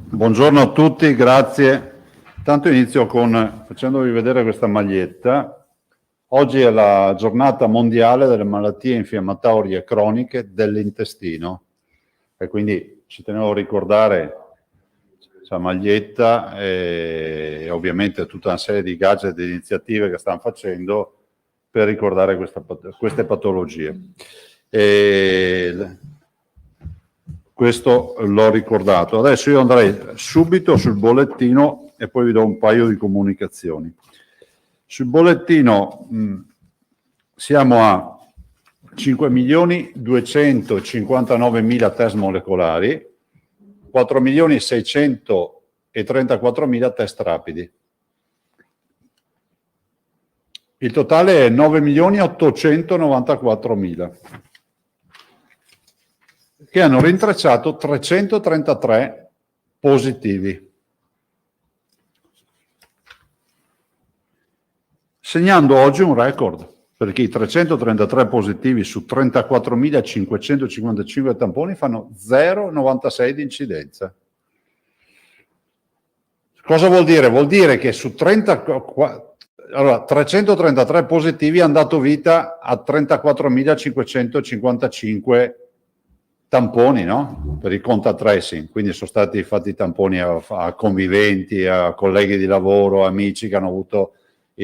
Buongiorno a tutti, grazie. Tanto inizio facendovi vedere questa maglietta. Oggi è la giornata mondiale delle malattie infiammatorie croniche dell'intestino e quindi ci tenevo a ricordare questa maglietta e ovviamente tutta una serie di gadget e di iniziative che stanno facendo per ricordare queste patologie. Questo l'ho ricordato. Adesso io andrei subito sul bollettino e poi vi do un paio di comunicazioni. Sul bollettino siamo a 5.259.000 test molecolari, 4.634.000 test rapidi. Il totale è 9.894.000. che hanno rintracciato 333 positivi, segnando oggi un record, perché i 333 positivi su 34.555 tamponi fanno 0,96 di incidenza. Cosa vuol dire? Vuol dire che su 333 positivi hanno dato vita a 34.555 tamponi, no? Per il contact tracing, quindi sono stati fatti tamponi a conviventi, a colleghi di lavoro, amici che hanno avuto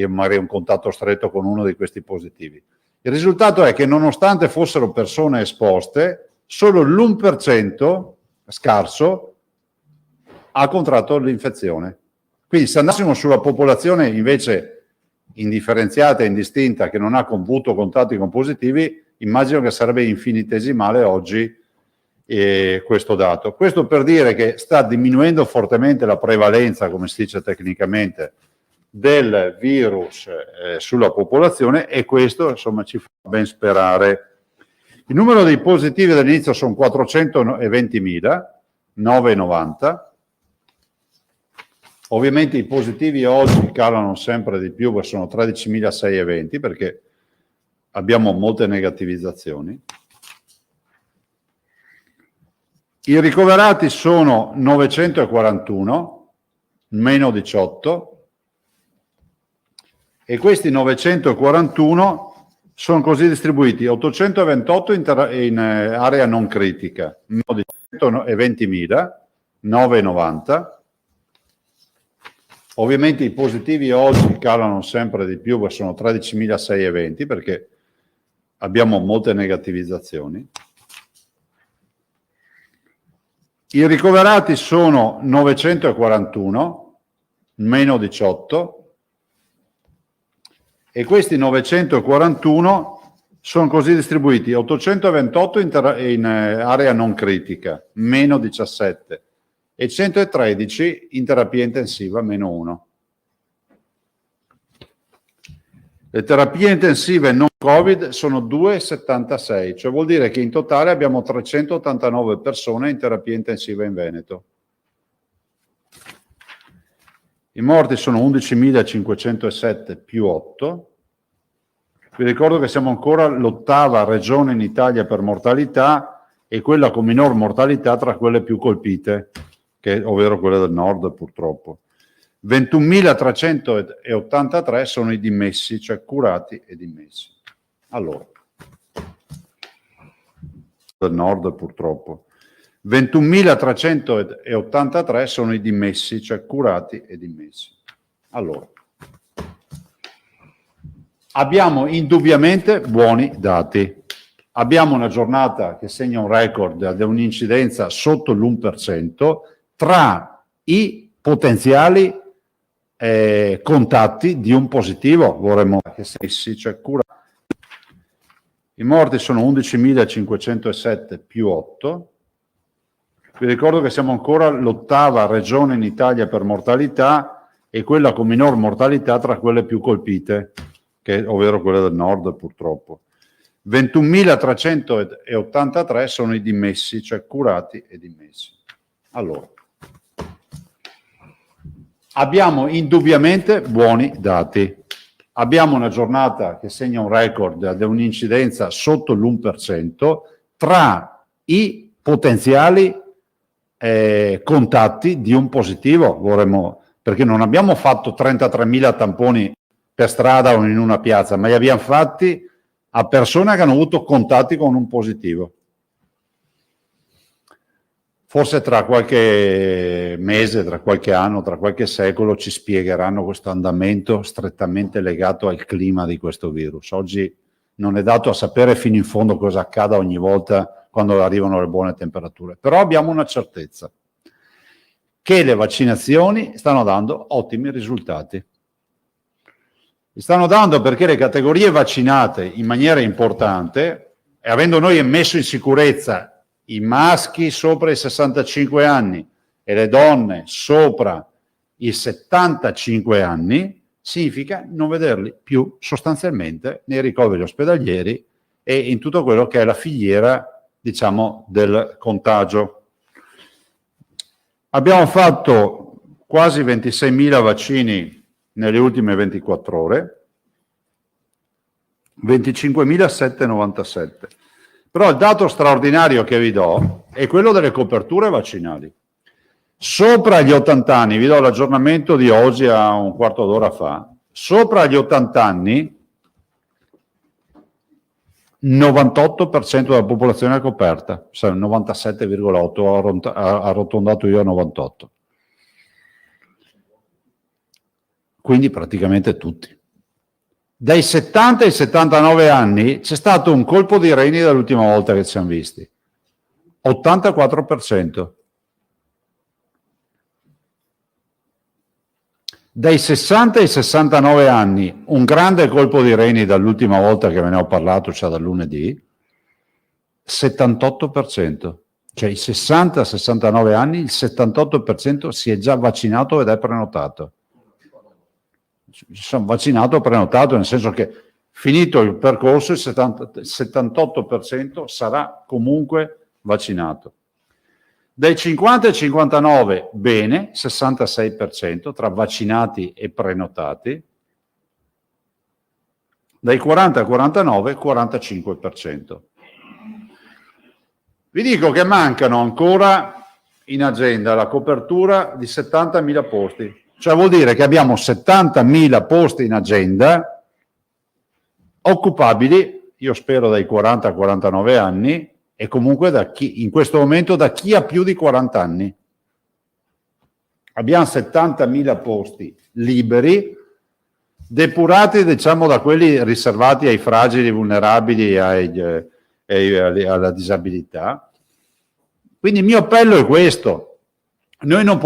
magari un contatto stretto con uno di questi positivi. Il risultato è che nonostante fossero persone esposte, solo l'1% scarso ha contratto l'infezione. Quindi se andassimo sulla popolazione invece indifferenziata e indistinta che non ha avuto contatti con positivi, immagino che sarebbe infinitesimale oggi questo dato. Questo per dire che sta diminuendo fortemente la prevalenza, come si dice tecnicamente, del virus sulla popolazione e questo insomma ci fa ben sperare. Il numero dei positivi all'inizio sono 420.990. Ovviamente i positivi oggi calano sempre di più, sono 13.620 perché abbiamo molte negativizzazioni. I ricoverati sono 941, meno 18, e questi 941 sono così distribuiti: 828 in area non critica, meno 120.990. Ovviamente i positivi oggi calano sempre di più, sono 13.620 perché abbiamo molte negativizzazioni. I ricoverati sono 941, meno 18, e questi 941 sono così distribuiti: 828 in area non critica, meno 17, e 113 in terapia intensiva, meno 1. Le terapie intensive non Covid sono 2,76, cioè vuol dire che in totale abbiamo 389 persone in terapia intensiva in Veneto. I morti sono 11.507 più 8. Vi ricordo che siamo ancora l'8ª regione in Italia per mortalità e quella con minor mortalità tra quelle più colpite, ovvero quelle del nord purtroppo. 21.383 sono i dimessi, cioè curati e dimessi. Allora, del nord purtroppo. 21.383 sono i dimessi, cioè curati e dimessi. Allora, abbiamo indubbiamente buoni dati. Abbiamo una giornata che segna un record di un'incidenza sotto l'1% tra i potenziali contatti di un positivo, vorremmo che stessi, cioè curati. I morti sono 11.507 più 8. Vi ricordo che siamo ancora l'8ª regione in Italia per mortalità e quella con minor mortalità tra quelle più colpite, ovvero quelle del nord purtroppo. 21.383 sono i dimessi, cioè curati e dimessi. Allora, abbiamo indubbiamente buoni dati. Abbiamo una giornata che segna un record di un'incidenza sotto l'1% tra i potenziali contatti di un positivo, perché non abbiamo fatto 33.000 tamponi per strada o in una piazza, ma li abbiamo fatti a persone che hanno avuto contatti con un positivo. Forse tra qualche mese, tra qualche anno, tra qualche secolo ci spiegheranno questo andamento strettamente legato al clima di questo virus. Oggi non è dato a sapere fino in fondo cosa accada ogni volta quando arrivano le buone temperature, però abbiamo una certezza, che le vaccinazioni stanno dando ottimi risultati. Li stanno dando perché le categorie vaccinate in maniera importante, e avendo noi messo in sicurezza i maschi sopra i 65 anni e le donne sopra i 75 anni, significa non vederli più sostanzialmente nei ricoveri ospedalieri e in tutto quello che è la filiera, diciamo, del contagio. Abbiamo fatto quasi 26.000 vaccini nelle ultime 24 ore, 25.797. Però il dato straordinario che vi do è quello delle coperture vaccinali. Sopra gli 80 anni, vi do l'aggiornamento di oggi a un quarto d'ora fa, sopra gli 80 anni 98% della popolazione è coperta, 97,8, ho arrotondato io a 98. Quindi praticamente tutti. Dai 70 ai 79 anni c'è stato un colpo di reni dall'ultima volta che ci siamo visti. 84%. Dai 60 ai 69 anni, un grande colpo di reni dall'ultima volta che ve ne ho parlato, cioè dal lunedì, 78%. Cioè i 60-69 anni, il 78% si è già vaccinato ed è prenotato. Sono vaccinato o prenotato, nel senso che finito il percorso il 78% sarà comunque vaccinato. Dai 50 ai 59 bene, 66% tra vaccinati e prenotati. Dai 40 ai 49 45%. Vi dico che mancano ancora in agenda la copertura di 70.000 posti. Cioè vuol dire che abbiamo 70.000 posti in agenda occupabili, io spero dai 40 a 49 anni, e comunque da chi, in questo momento da chi ha più di 40 anni. Abbiamo 70.000 posti liberi, depurati diciamo da quelli riservati ai fragili, vulnerabili e alla disabilità. Quindi il mio appello è questo. Noi non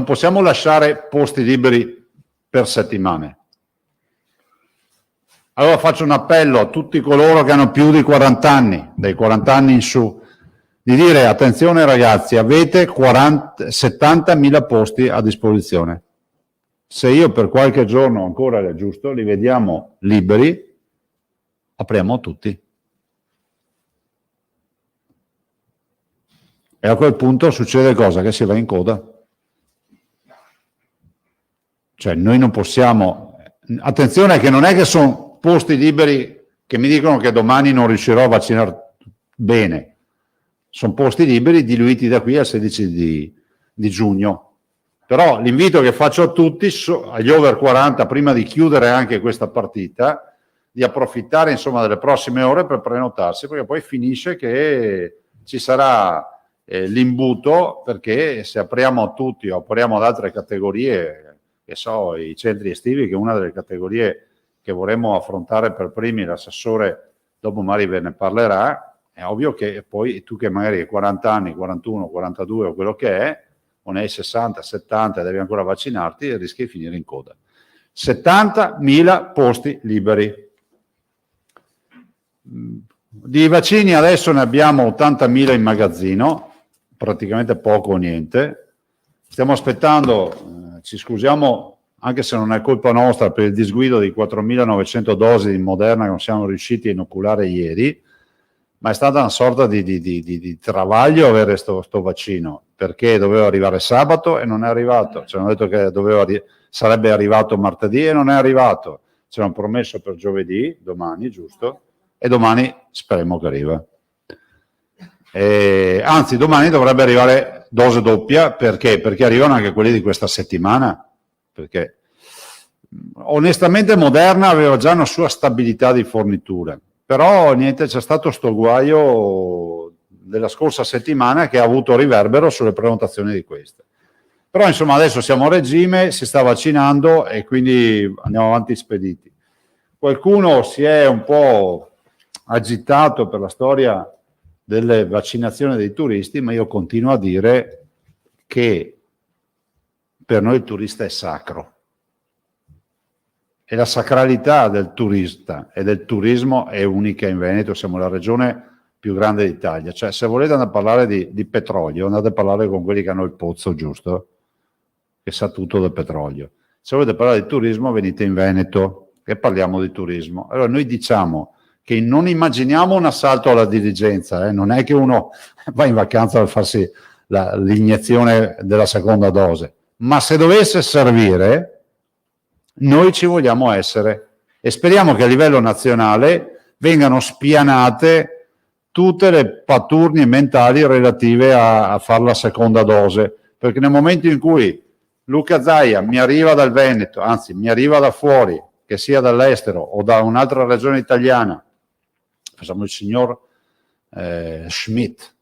possiamo lasciare posti liberi per settimane. Allora faccio un appello a tutti coloro che hanno più di 40 anni, dai 40 anni in su, di dire attenzione ragazzi, avete 70.000 posti a disposizione. Se io per qualche giorno ancora è giusto, li vediamo liberi, apriamo tutti. E a quel punto succede cosa? Che si va in coda. Cioè noi non possiamo... Attenzione che non è che sono posti liberi che mi dicono che domani non riuscirò a vaccinare bene. Sono posti liberi diluiti da qui al 16 di giugno. Però l'invito che faccio a tutti, agli over 40, prima di chiudere anche questa partita, di approfittare insomma delle prossime ore per prenotarsi, perché poi finisce che ci sarà l'imbuto, perché se apriamo a tutti o apriamo ad altre categorie, che so, i centri estivi, che è una delle categorie che vorremmo affrontare per primi, l'assessore dopo magari ve ne parlerà, è ovvio che poi tu che magari hai 40 anni, 41, 42 o quello che è, o ne hai 60, 70 e devi ancora vaccinarti, rischi di finire in coda. 70.000 posti liberi. Di vaccini adesso ne abbiamo 80.000 in magazzino, praticamente poco o niente. Stiamo aspettando, ci scusiamo anche se non è colpa nostra per il disguido di 4.900 dosi di Moderna che non siamo riusciti a inoculare ieri, ma è stata una sorta di travaglio avere sto vaccino, perché doveva arrivare sabato e non è arrivato. Ci hanno detto che sarebbe arrivato martedì e non è arrivato. Ci hanno promesso per giovedì, domani, giusto? E domani speriamo che arriva. Anzi, domani dovrebbe arrivare dose doppia, perché? Perché arrivano anche quelli di questa settimana, perché onestamente Moderna aveva già una sua stabilità di forniture, però niente, c'è stato sto guaio della scorsa settimana che ha avuto riverbero sulle prenotazioni di queste. Però insomma adesso siamo a regime, si sta vaccinando e quindi andiamo avanti spediti. Qualcuno si è un po' agitato per la storia delle vaccinazioni dei turisti, ma io continuo a dire che per noi il turista è sacro. E la sacralità del turista e del turismo è unica in Veneto, siamo la regione più grande d'Italia. Cioè, se volete andare a parlare di petrolio, andate a parlare con quelli che hanno il pozzo, giusto? Che sa tutto del petrolio. Se volete parlare di turismo, venite in Veneto e parliamo di turismo. Allora, noi diciamo che non immaginiamo un assalto alla diligenza, non è che uno va in vacanza per farsi l'iniezione della seconda dose, ma se dovesse servire, noi ci vogliamo essere e speriamo che a livello nazionale vengano spianate tutte le paturnie mentali relative a fare la seconda dose, perché nel momento in cui Luca Zaia mi arriva dal Veneto, anzi mi arriva da fuori, che sia dall'estero o da un'altra regione italiana, facciamo il signor Schmidt,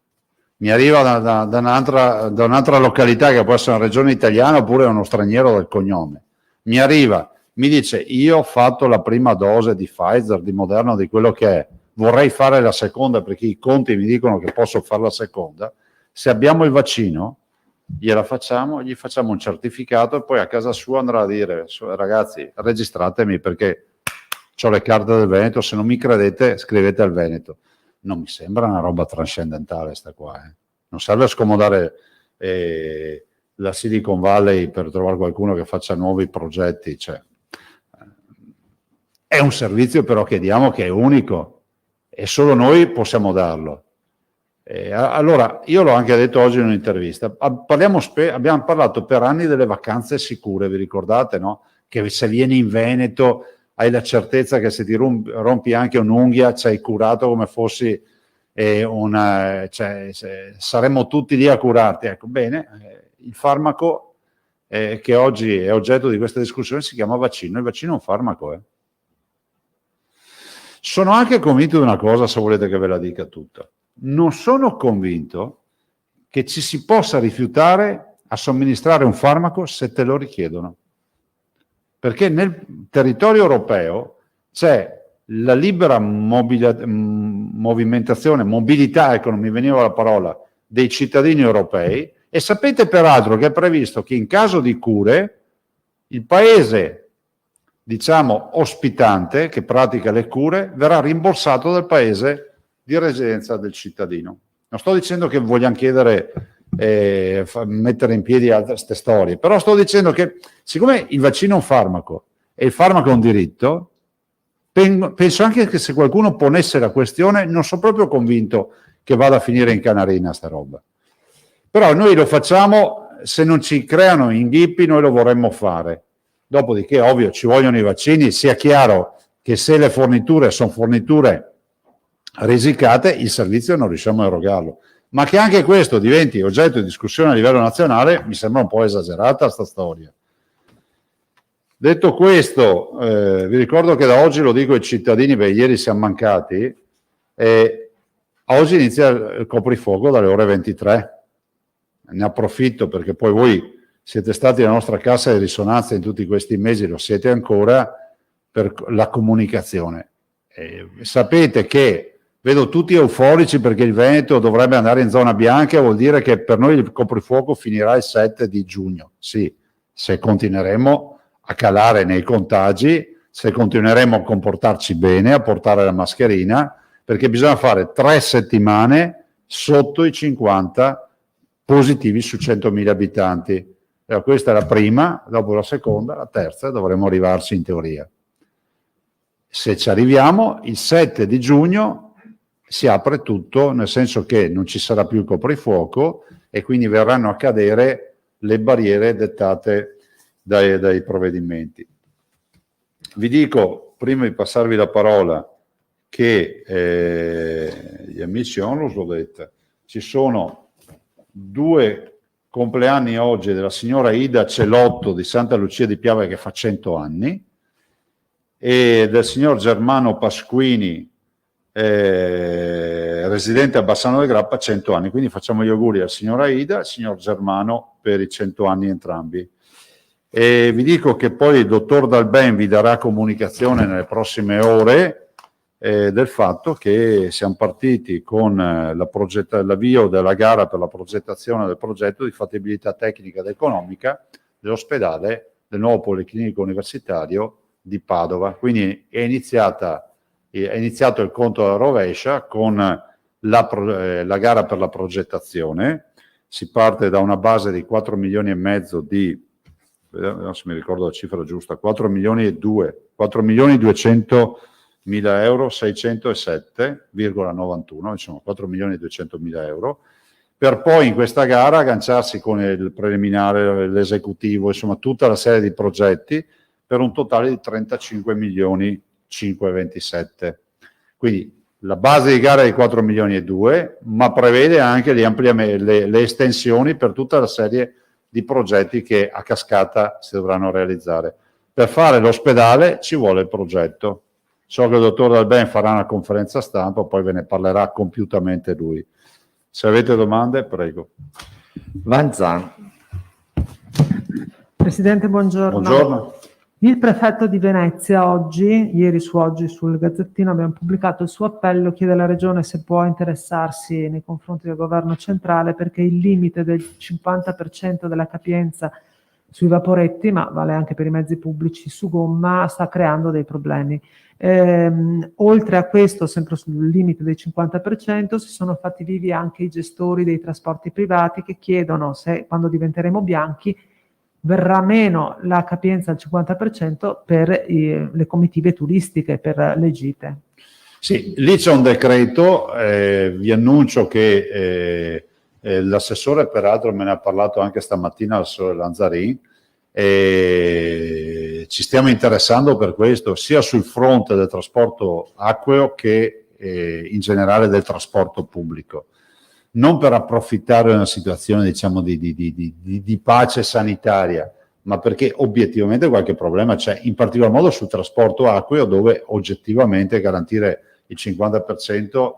mi arriva da un'altra località che può essere una regione italiana oppure uno straniero del cognome, mi arriva, mi dice io ho fatto la prima dose di Pfizer, di Moderna, di quello che è, vorrei fare la seconda perché i conti mi dicono che posso fare la seconda, se abbiamo il vaccino gliela facciamo, gli facciamo un certificato e poi a casa sua andrà a dire ragazzi registratemi perché ho le carte del Veneto, se non mi credete scrivete al Veneto. Non mi sembra una roba trascendentale sta qua, non serve a scomodare la Silicon Valley per trovare qualcuno che faccia nuovi progetti, cioè, è un servizio però che diamo che è unico e solo noi possiamo darlo. Allora, io l'ho anche detto oggi in un'intervista, abbiamo parlato per anni delle vacanze sicure, vi ricordate, no? Che se vieni in Veneto hai la certezza che se ti rompi anche un'unghia sei curato come fossi saremmo tutti lì a curarti. Ecco, bene, il farmaco che oggi è oggetto di questa discussione si chiama vaccino, il vaccino è un farmaco. Sono anche convinto di una cosa, se volete che ve la dica tutta. Non sono convinto che ci si possa rifiutare a somministrare un farmaco se te lo richiedono. Perché nel territorio europeo c'è la libera movimentazione, mobilità, ecco non mi veniva la parola, dei cittadini europei e sapete peraltro che è previsto che in caso di cure il paese, diciamo, ospitante che pratica le cure verrà rimborsato dal paese di residenza del cittadino. Non sto dicendo che vogliamo chiedere mettere in piedi altre ste storie, però sto dicendo che siccome il vaccino è un farmaco e il farmaco è un diritto, penso anche che se qualcuno ponesse la questione non sono proprio convinto che vada a finire in canarina sta roba, però noi lo facciamo, se non ci creano inghippi noi lo vorremmo fare, dopodiché ovvio ci vogliono i vaccini, sia chiaro che se le forniture sono forniture risicate il servizio non riusciamo a erogarlo. Ma che anche questo diventi oggetto di discussione a livello nazionale mi sembra un po' esagerata sta storia. Detto questo, vi ricordo che da oggi lo dico ai cittadini, perché ieri siamo mancati, oggi inizia il coprifuoco dalle ore 23. Ne approfitto perché poi voi siete stati la nostra cassa di risonanza in tutti questi mesi, lo siete ancora, per la comunicazione. Sapete che vedo tutti euforici perché il Veneto dovrebbe andare in zona bianca, vuol dire che per noi il coprifuoco finirà il 7 di giugno. Sì, se continueremo a calare nei contagi, se continueremo a comportarci bene, a portare la mascherina, perché bisogna fare 3 settimane sotto i 50 positivi su 100.000 abitanti. Allora, questa è la prima, dopo la seconda, la terza dovremo arrivarci in teoria. Se ci arriviamo, il 7 di giugno si apre tutto, nel senso che non ci sarà più il coprifuoco e quindi verranno a cadere le barriere dettate dai provvedimenti. Vi dico, prima di passarvi la parola, che gli amici Onlus l'ho detta, ci sono 2 compleanni oggi della signora Ida Celotto di Santa Lucia di Piave che fa 100 anni e del signor Germano Pasquini, residente a Bassano del Grappa, 100 anni. Quindi facciamo gli auguri al signor Aida e al signor Germano per i 100 anni entrambi. E vi dico che poi il dottor Dalben vi darà comunicazione nelle prossime ore del fatto che siamo partiti con l'avvio della gara per la progettazione del progetto di fattibilità tecnica ed economica dell'ospedale del nuovo Policlinico Universitario di Padova. Quindi è iniziato il conto alla rovescia con la gara per la progettazione. Si parte da una base di 4 milioni e mezzo di, vediamo se mi ricordo la cifra giusta, 4 milioni e 200 mila euro, 607,91, insomma 4 milioni e 200 mila euro, per poi in questa gara agganciarsi con il preliminare, l'esecutivo, insomma tutta la serie di progetti per un totale di 35 milioni 527. Quindi la base di gara è di 4 milioni e 2, ma prevede anche le estensioni per tutta la serie di progetti che a cascata si dovranno realizzare. Per fare l'ospedale ci vuole il progetto. So che il dottor Dalben farà una conferenza stampa, poi ve ne parlerà compiutamente lui. Se avete domande, prego. Vanzan. Presidente, buongiorno. Buongiorno. Il prefetto di Venezia ieri su Oggi sul Gazzettino abbiamo pubblicato il suo appello, chiede alla Regione se può interessarsi nei confronti del governo centrale perché il limite del 50% della capienza sui vaporetti, ma vale anche per i mezzi pubblici su gomma, sta creando dei problemi. Oltre a questo, sempre sul limite del 50%, si sono fatti vivi anche i gestori dei trasporti privati che chiedono se quando diventeremo bianchi verrà meno la capienza al 50% per le comitive turistiche, per le gite. Sì, lì c'è un decreto, vi annuncio che l'assessore peraltro me ne ha parlato anche stamattina, l'assessore Lanzarin, ci stiamo interessando per questo, sia sul fronte del trasporto acqueo che in generale del trasporto pubblico. Non per approfittare di una situazione, diciamo, di pace sanitaria, ma perché obiettivamente qualche problema c'è, in particolar modo sul trasporto acqueo, dove oggettivamente garantire il 50%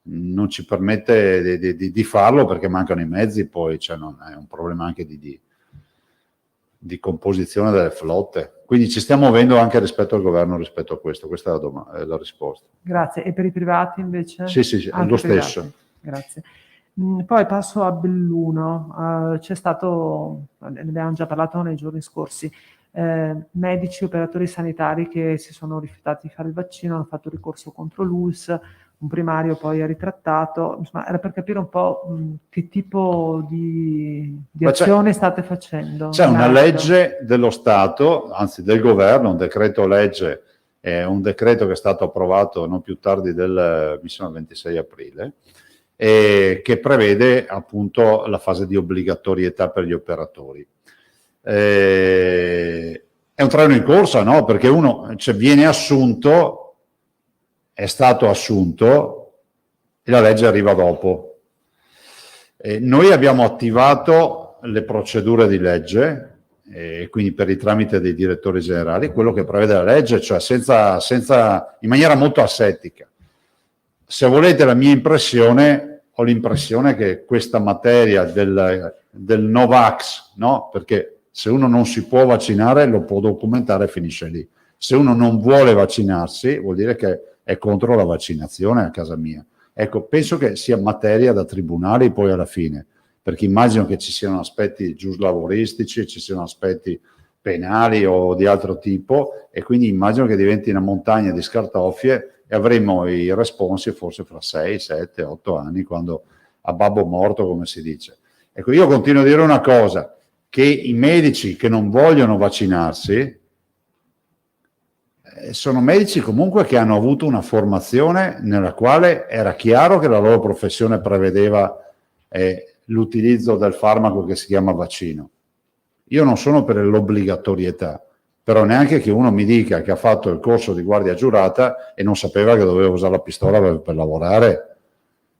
non ci permette di farlo perché mancano i mezzi, poi cioè, è un problema anche di composizione delle flotte. Quindi ci stiamo muovendo anche rispetto al governo, rispetto a questo. Questa è la risposta. Grazie. E per i privati invece? Sì, è lo stesso. Grazie. Poi passo a Belluno. C'è stato, ne abbiamo già parlato nei giorni scorsi, medici, operatori sanitari che si sono rifiutati di fare il vaccino, hanno fatto ricorso contro l'ULSS, un primario poi ha ritrattato. Insomma, era per capire un po' che tipo di azione state facendo. C'è una legge dello Stato, anzi del governo, un decreto legge, un decreto che è stato approvato non più tardi del 26 aprile, che prevede appunto la fase di obbligatorietà per gli operatori. È un treno in corsa, no? Perché uno viene assunto, è stato assunto e la legge arriva dopo. Noi abbiamo attivato le procedure di legge, quindi per il tramite dei direttori generali, quello che prevede la legge, cioè in maniera molto asettica. Se volete la mia impressione, ho l'impressione che questa materia del Novax, no? Perché se uno non si può vaccinare lo può documentare e finisce lì. Se uno non vuole vaccinarsi vuol dire che è contro la vaccinazione a casa mia. Ecco, penso che sia materia da tribunali poi alla fine, perché immagino che ci siano aspetti giuslavoristici, ci siano aspetti penali o di altro tipo, e quindi immagino che diventi una montagna di scartoffie e avremo i responsi forse fra 6, 7, 8 anni, quando a babbo morto, come si dice. Ecco, io continuo a dire una cosa, che i medici che non vogliono vaccinarsi sono medici comunque che hanno avuto una formazione nella quale era chiaro che la loro professione prevedeva l'utilizzo del farmaco che si chiama vaccino. Io non sono per l'obbligatorietà, però neanche che uno mi dica che ha fatto il corso di guardia giurata e non sapeva che doveva usare la pistola per lavorare.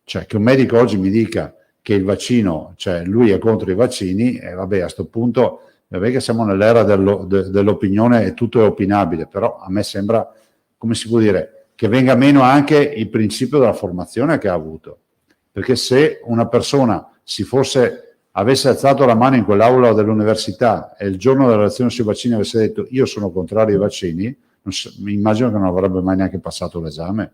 Cioè che un medico oggi mi dica che il vaccino, cioè lui è contro i vaccini, e vabbè, a questo punto, vabbè che siamo nell'era dell'opinione e tutto è opinabile, però a me sembra, come si può dire, che venga meno anche il principio della formazione che ha avuto. Perché se una persona avesse alzato la mano in quell'aula dell'università e il giorno della lezione sui vaccini avesse detto io sono contrario ai vaccini, mi immagino che non avrebbe mai neanche passato l'esame.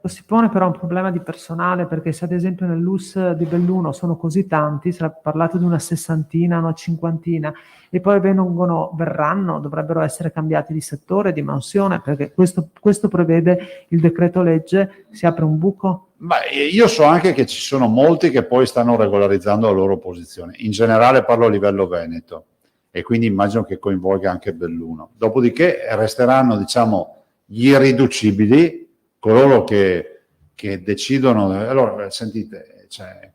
Si pone però un problema di personale, perché se ad esempio nell'US di Belluno sono così tanti, si è parlato di una 60, una 50, e poi dovrebbero essere cambiati di settore, di mansione, perché questo prevede il decreto legge, si apre un buco. Ma io so anche che ci sono molti che poi stanno regolarizzando la loro posizione. In generale parlo a livello veneto e quindi immagino che coinvolga anche Belluno. Dopodiché resteranno, diciamo, gli irriducibili, coloro che decidono. Allora, sentite, cioè,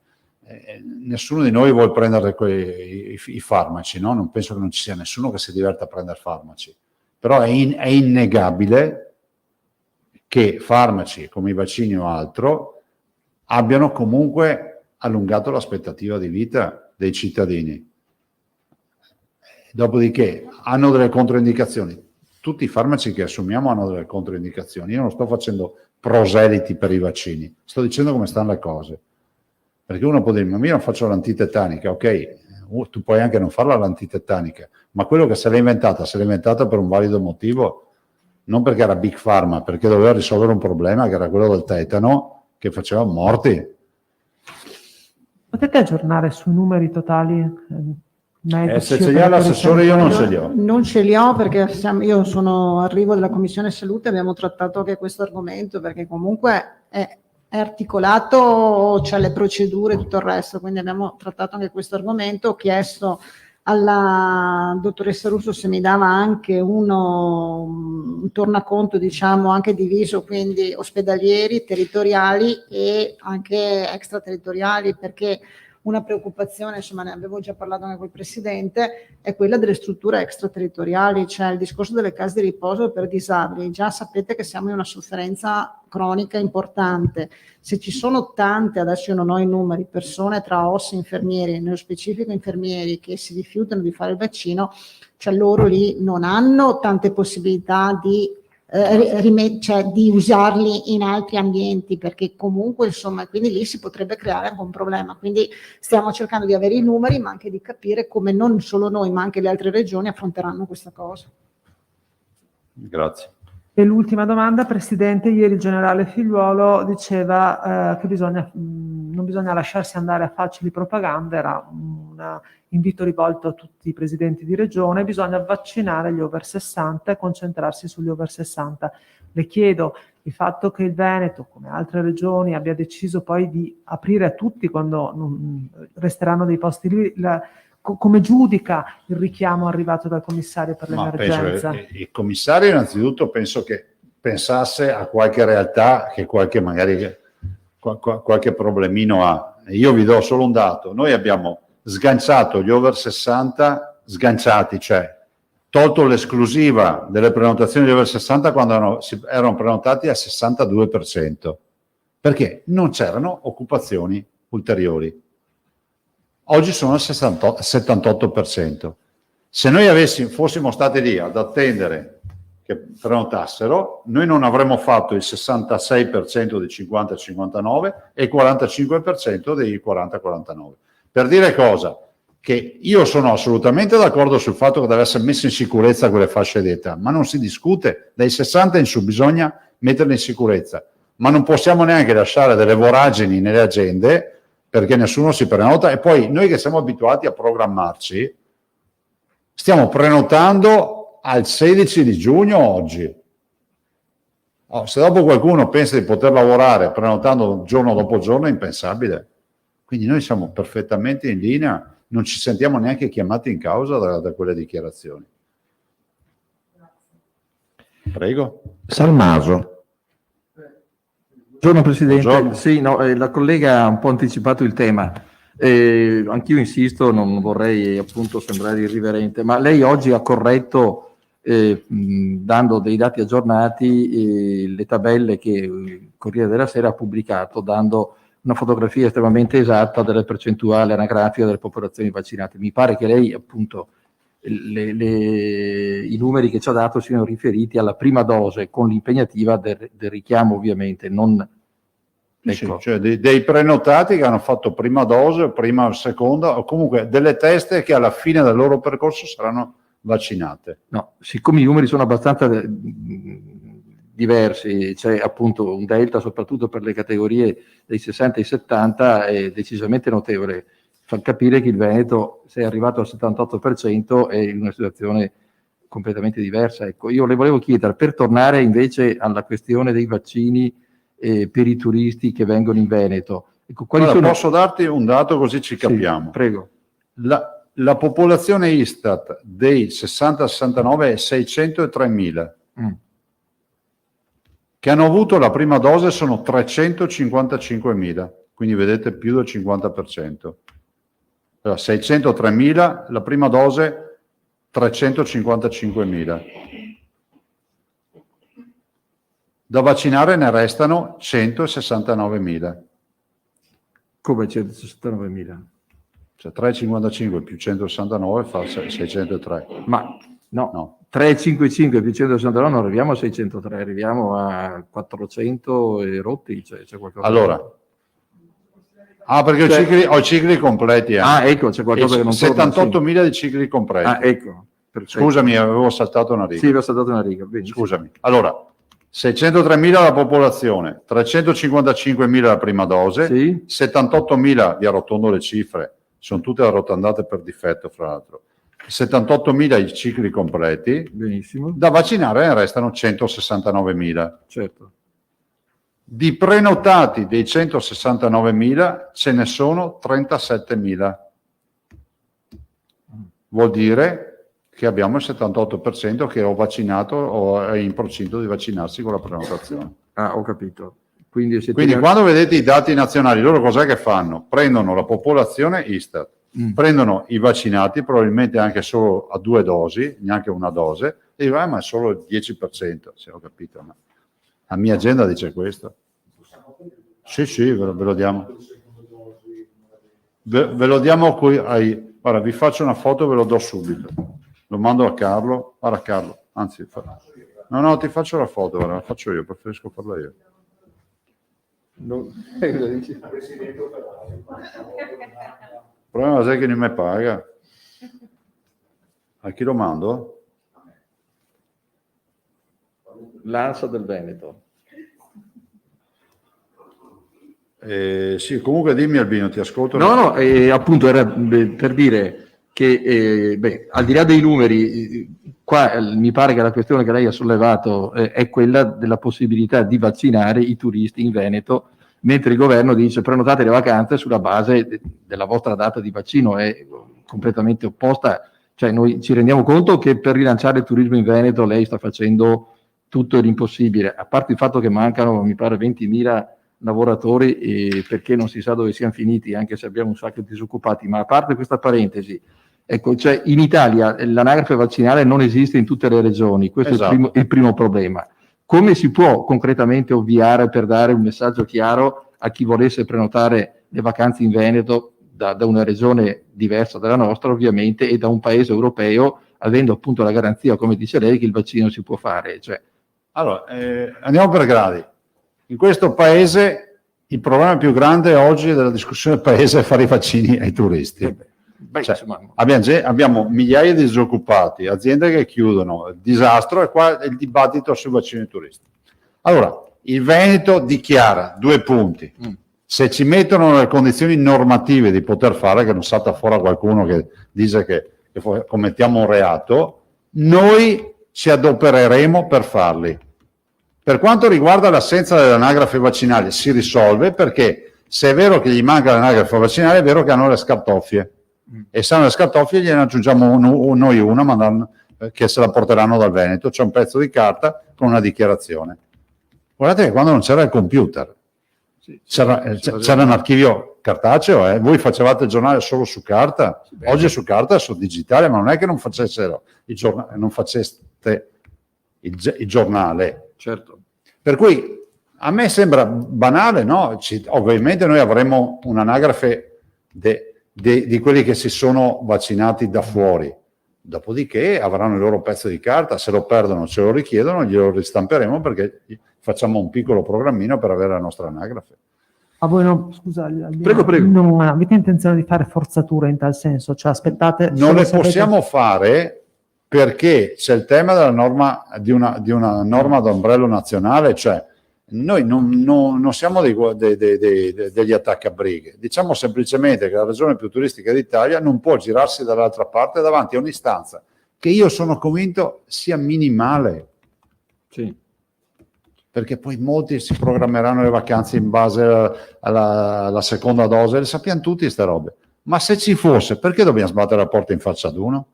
nessuno di noi vuole prendere i farmaci, no? Non penso che non ci sia nessuno che si diverta a prendere farmaci. Però è innegabile che farmaci come i vaccini o altro abbiano comunque allungato l'aspettativa di vita dei cittadini. Dopodiché hanno delle controindicazioni. Tutti i farmaci che assumiamo hanno delle controindicazioni. Io non sto facendo proseliti per i vaccini, sto dicendo come stanno le cose. Perché uno può dire, ma io non faccio l'antitetanica, ok, tu puoi anche non farla l'antitetanica, ma quello che se l'è inventata per un valido motivo, non perché era Big Pharma, perché doveva risolvere un problema che era quello del tetano, che faceva morti. Potete aggiornare sui numeri totali? Se ce li ha l'assessore, io non ce li ho. Non ce li ho perché io arrivo dalla Commissione Salute, abbiamo trattato anche questo argomento perché comunque è articolato, c'è le procedure e tutto il resto, quindi abbiamo trattato anche questo argomento. Ho chiesto alla dottoressa Russo se mi dava anche un tornaconto, diciamo, anche diviso, quindi ospedalieri, territoriali e anche extraterritoriali, perché una preoccupazione, insomma ne avevo già parlato anche col Presidente, è quella delle strutture extraterritoriali, cioè il discorso delle case di riposo per disabili. Già sapete che siamo in una sofferenza cronica importante. Se ci sono tante, adesso io non ho i numeri, persone tra OSS e infermieri, nello specifico infermieri, che si rifiutano di fare il vaccino, cioè loro lì non hanno tante possibilità di di usarli in altri ambienti, perché comunque insomma, quindi lì si potrebbe creare anche un problema. Quindi stiamo cercando di avere i numeri, ma anche di capire come non solo noi ma anche le altre regioni affronteranno questa cosa. Grazie. E l'ultima domanda, Presidente, ieri il generale Figliuolo diceva che non bisogna lasciarsi andare a facili propagande, era un invito rivolto a tutti i presidenti di regione, bisogna vaccinare gli over 60 e concentrarsi sugli over 60. Le chiedo, il fatto che il Veneto, come altre regioni, abbia deciso poi di aprire a tutti quando resteranno dei posti lì, come giudica il richiamo arrivato dal commissario per l'emergenza? Il commissario innanzitutto penso che pensasse a qualche realtà che qualche problemino ha. Io vi do solo un dato: noi abbiamo sganciato gli over 60, cioè tolto l'esclusiva delle prenotazioni di over 60 quando erano prenotati al 62%, perché non c'erano occupazioni ulteriori. Oggi sono al 78%. Se noi fossimo stati lì ad attendere che prenotassero, noi non avremmo fatto il 66% dei 50-59 e il 45% dei 40-49. Per dire cosa? Che io sono assolutamente d'accordo sul fatto che deve essere messa in sicurezza quelle fasce d'età, ma non si discute. Dai 60 in su bisogna metterle in sicurezza, ma non possiamo neanche lasciare delle voragini nelle agende perché nessuno si prenota, e poi noi che siamo abituati a programmarci stiamo prenotando al 16 di giugno oggi. Se dopo qualcuno pensa di poter lavorare prenotando giorno dopo giorno è impensabile. Quindi noi siamo perfettamente in linea, non ci sentiamo neanche chiamati in causa da quelle dichiarazioni. Prego. Salmaso. Buongiorno Presidente. Buongiorno. Sì, no, la collega ha un po' anticipato il tema. Anch'io insisto, non vorrei appunto sembrare irriverente, ma lei oggi ha corretto, dando dei dati aggiornati, le tabelle che il Corriere della Sera ha pubblicato, dando una fotografia estremamente esatta delle percentuali anagrafiche delle popolazioni vaccinate. Mi pare che lei, appunto, i numeri che ci ha dato siano riferiti alla prima dose con l'impegnativa del richiamo, ovviamente, non... Ecco. Sì, cioè dei prenotati che hanno fatto prima dose, prima seconda, o comunque delle teste che alla fine del loro percorso saranno vaccinate. No, siccome i numeri sono abbastanza diversi, c'è appunto un delta soprattutto per le categorie dei 60 e 70 è decisamente notevole. Fa capire che il Veneto, se è arrivato al 78%, è in una situazione completamente diversa. Ecco, io le volevo chiedere, per tornare invece alla questione dei vaccini per i turisti che vengono in Veneto. Ecco, quali Allora, sono... posso darti un dato così ci capiamo? Sì, prego. La popolazione Istat dei 60-69 è 603.000. Che hanno avuto la prima dose sono 355.000, quindi vedete più del 50%. Allora, 603.000, la prima dose 355.000. Da vaccinare ne restano 169.000. Come 169.000? Cioè 355 più 169 fa 603. Ma no. 355 più 169 non arriviamo a 603, arriviamo a 400 e rotti, cioè c'è qualcosa. Allora, perché ho i cicli completi. Ecco, c'è qualcosa che non torna. 78.000 di cicli completi. Ecco. Perfetto. Scusami, avevo saltato una riga. Sì, avevo saltato una riga. Benissimo. Scusami. Allora, 603.000 la popolazione, 355.000 la prima dose, sì. 78.000, vi arrotondo le cifre, sono tutte arrotondate per difetto, fra l'altro. 78.000 i cicli completi. Benissimo. Da vaccinare ne restano 169.000. Certo. Di prenotati dei 169.000 ce ne sono 37.000. Vuol dire che abbiamo il 78% che ho vaccinato o è in procinto di vaccinarsi con la prenotazione. Ho capito. Quindi quando vedete i dati nazionali, loro cos'è che fanno? Prendono la popolazione Istat, prendono i vaccinati, probabilmente anche solo a 2 dosi, neanche una dose, e dicono, ma è solo il 10%, se ho capito. Ma la mia agenda dice questo. Sì, ve lo diamo. Ve lo diamo qui. Guarda, vi faccio una foto e ve lo do subito. Lo mando a Carlo. Guarda Carlo, anzi, no, ti faccio la foto, guarda, la faccio io, preferisco farla io. Il problema è che non mi paga. A chi lo mando? L'ANSA del Veneto. Sì, comunque dimmi Albino, ti ascolto. No, appunto era per dire che al di là dei numeri, qua mi pare che la questione che lei ha sollevato è quella della possibilità di vaccinare i turisti in Veneto, mentre il governo dice prenotate le vacanze sulla base della vostra data di vaccino. È completamente opposta, cioè noi ci rendiamo conto che per rilanciare il turismo in Veneto lei sta facendo tutto l'impossibile, a parte il fatto che mancano, mi pare, 20.000 lavoratori perché non si sa dove siano finiti, anche se abbiamo un sacco di disoccupati. Ma a parte questa parentesi, ecco, cioè in Italia l'anagrafe vaccinale non esiste in tutte le regioni, questo esatto. è il primo problema. Come si può concretamente ovviare per dare un messaggio chiaro a chi volesse prenotare le vacanze in Veneto da una regione diversa dalla nostra, ovviamente, e da un paese europeo, avendo appunto la garanzia, come dice lei, che il vaccino si può fare? Cioè... Allora, andiamo per gradi. In questo paese il problema più grande oggi della discussione del paese è fare i vaccini ai turisti. Abbiamo migliaia di disoccupati, aziende che chiudono, disastro, e qua il dibattito sui vaccini ai turisti. Allora, il Veneto dichiara 2 punti. Se ci mettono le condizioni normative di poter fare, che non salta fuori qualcuno che dice che commettiamo un reato, noi ci adopereremo per farli. Per quanto riguarda l'assenza dell'anagrafe vaccinale, si risolve, perché se è vero che gli manca l'anagrafe vaccinale, è vero che hanno le scartoffie. E se hanno le scartoffie gliene aggiungiamo noi una, che se la porteranno dal Veneto. C'è un pezzo di carta con una dichiarazione. Guardate che quando non c'era il computer, c'era un archivio cartaceo, voi facevate il giornale solo su carta, oggi su carta è su digitale, ma non è che non faceste il giornale. Certo. Per cui A me sembra banale, no? Ovviamente noi avremo un'anagrafe di quelli che si sono vaccinati da fuori, dopodiché avranno il loro pezzo di carta, se lo perdono, ce lo richiedono, glielo ristamperemo perché facciamo un piccolo programmino per avere la nostra anagrafe. Ma voi non, scusa, Prego. non avete intenzione di fare forzature in tal senso? Cioè aspettate... Non le possiamo fare perché c'è il tema della norma, di una norma d'ombrello nazionale, cioè noi non siamo degli attaccabrighe, diciamo semplicemente che la regione più turistica d'Italia non può girarsi dall'altra parte davanti a un'istanza che io sono convinto sia minimale. Sì. Perché poi molti si programmeranno le vacanze in base alla seconda dose, le sappiamo tutti queste robe. Ma se ci fosse, perché dobbiamo sbattere la porta in faccia ad uno?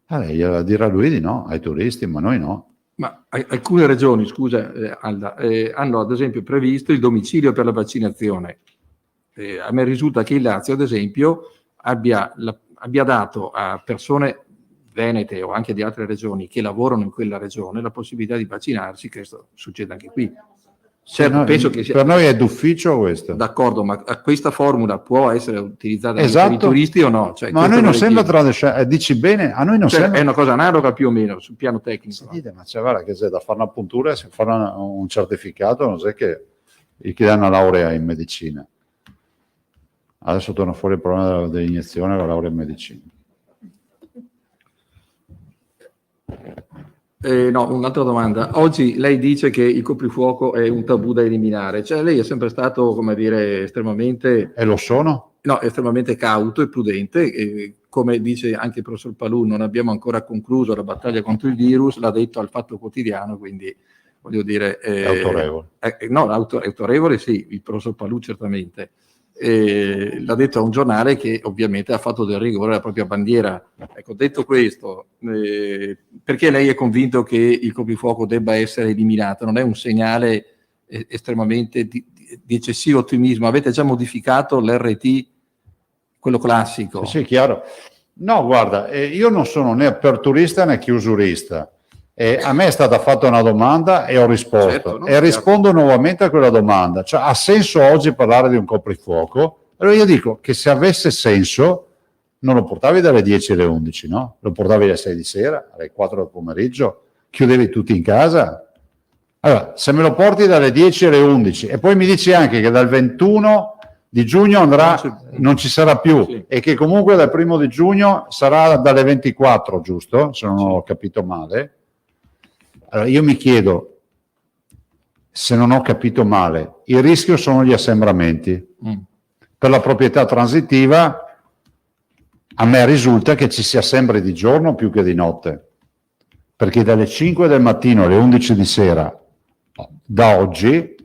Lei dirà lui di no, ai turisti, ma noi no. Ma alcune regioni, scusa Alda, hanno ad esempio previsto il domicilio per la vaccinazione. A me risulta che il Lazio, ad esempio, abbia dato a persone venete o anche di altre regioni che lavorano in quella regione la possibilità di vaccinarsi. Questo succede anche qui. Certo, penso che sia, per noi è d'ufficio questo. D'accordo, ma questa formula può essere utilizzata anche Esatto. per i turisti o no? Cioè, ma a noi non sembra dici bene, a noi non sembra... È una cosa analoga più o meno sul piano tecnico. Dite, ma c'è, guarda, che c'è da fare una puntura, se fare un certificato, non sai che gli chiede una laurea in medicina. Adesso torna fuori il problema dell'iniezione, la laurea in medicina. No, un'altra domanda. Oggi lei dice che il coprifuoco è un tabù da eliminare, cioè lei è sempre stato, come dire, estremamente... E lo sono? No, estremamente cauto e prudente, e come dice anche il professor Palù, non abbiamo ancora concluso la battaglia contro il virus, l'ha detto al Fatto Quotidiano, quindi voglio dire... È autorevole. No, autorevole sì, il professor Palù certamente. L'ha detto a un giornale che ovviamente ha fatto del rigore la propria bandiera. Ecco, detto questo, perché lei è convinto che il coprifuoco debba essere eliminato? Non è un segnale estremamente di eccessivo ottimismo? Avete già modificato l'RT, quello classico? Sì, chiaro. No, guarda, io non sono né aperturista né chiusurista. A me è stata fatta una domanda e ho risposto. Certo, no? E rispondo nuovamente a quella domanda. Cioè, ha senso oggi parlare di un coprifuoco? Allora io dico che se avesse senso non lo portavi dalle 10 alle 11, no? Lo portavi alle 6 di sera, alle 4 del pomeriggio, chiudevi tutti in casa. Allora, se me lo porti dalle 10 alle 11 e poi mi dici anche che dal 21 di giugno non ci sarà più, sì, e che comunque dal 1 di giugno sarà dalle 24, giusto? Se non ho capito male. Allora io mi chiedo, se non ho capito male, il rischio sono gli assembramenti. Per la proprietà transitiva a me risulta che ci si assembri di giorno più che di notte, perché dalle 5 del mattino alle 11 di sera da oggi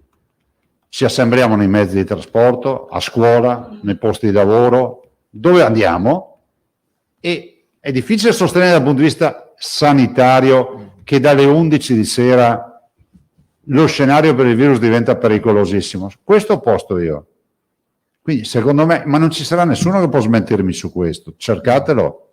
ci assembriamo nei mezzi di trasporto, a scuola, nei posti di lavoro, dove andiamo, e è difficile sostenere dal punto di vista sanitario che dalle 11 di sera lo scenario per il virus diventa pericolosissimo. Questo ho posto io. Quindi secondo me, ma non ci sarà nessuno che può smentirmi su questo, cercatelo.